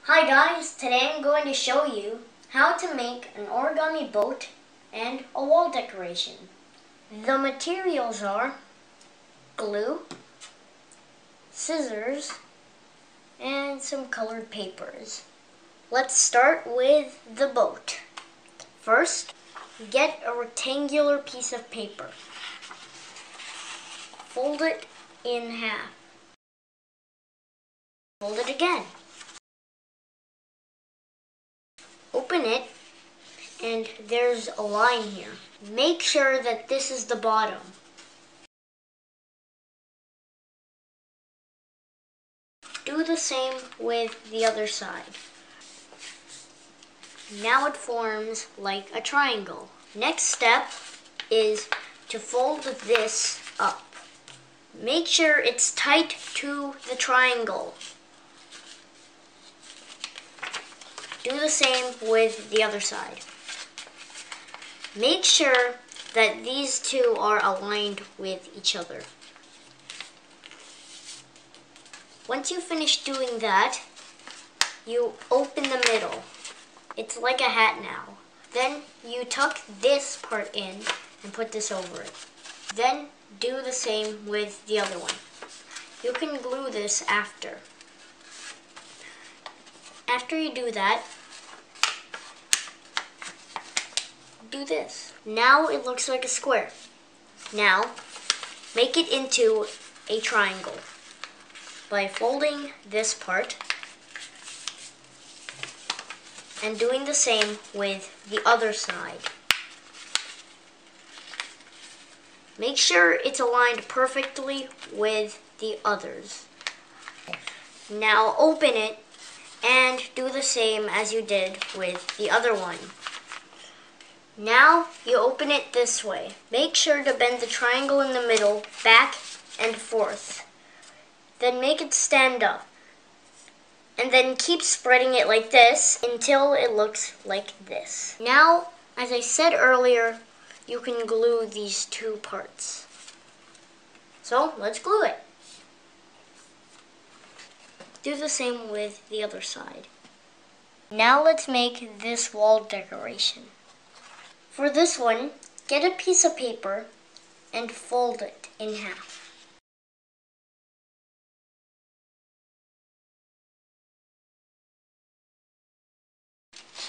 Hi guys, today I'm going to show you how to make an origami boat and a wall decoration. The materials are glue, scissors, and some colored papers. Let's start with the boat. First, get a rectangular piece of paper. Fold it in half. Fold it again. Open it, and there's a line here. Make sure that this is the bottom. Do the same with the other side. Now it forms like a triangle. Next step is to fold this up. Make sure it's tight to the triangle. Do the same with the other side. Make sure that these two are aligned with each other. Once you finish doing that, you open the middle. It's like a hat now. Then you tuck this part in and put this over it. Then do the same with the other one. You can glue this after. After you do that, do this. Now it looks like a square. Now, make it into a triangle by folding this part and doing the same with the other side. Make sure it's aligned perfectly with the others. Now open it and do the same as you did with the other one. Now you open it this way. Make sure to bend the triangle in the middle back and forth. Then make it stand up. And then keep spreading it like this until it looks like this. Now, as I said earlier, you can glue these two parts. So let's glue it. Do the same with the other side. Now let's make this wall decoration. For this one, get a piece of paper and fold it in half.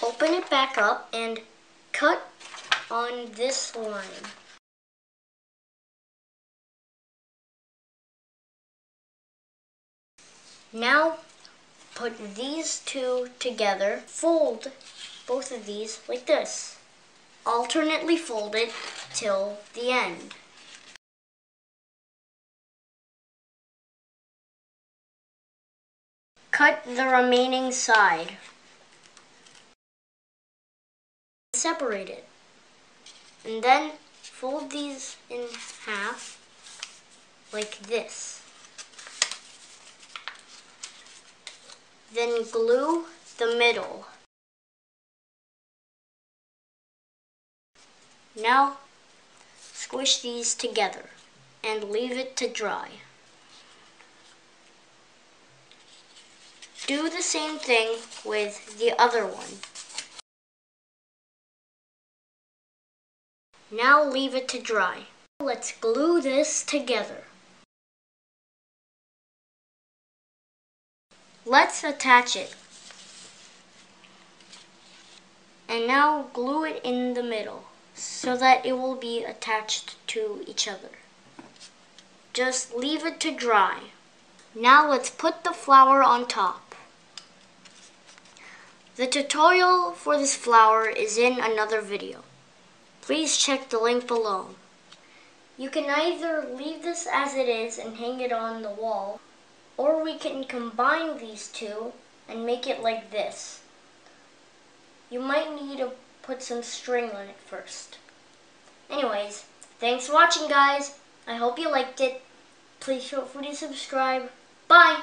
Open it back up and cut on this line. Now put these two together. Fold both of these like this. Alternately fold it till the end. Cut the remaining side. Separate it. And then fold these in half like this. Then glue the middle. Now squish these together and leave it to dry. Do the same thing with the other one. Now leave it to dry. Let's glue this together. Let's attach it. And now glue it in the middle so that it will be attached to each other. Just leave it to dry. Now let's put the flower on top. The tutorial for this flower is in another video. Please check the link below. You can either leave this as it is and hang it on the wall, or we can combine these two and make it like this. You might need to put some string on it first. Anyways, thanks for watching guys. I hope you liked it. Please feel free to subscribe. Bye!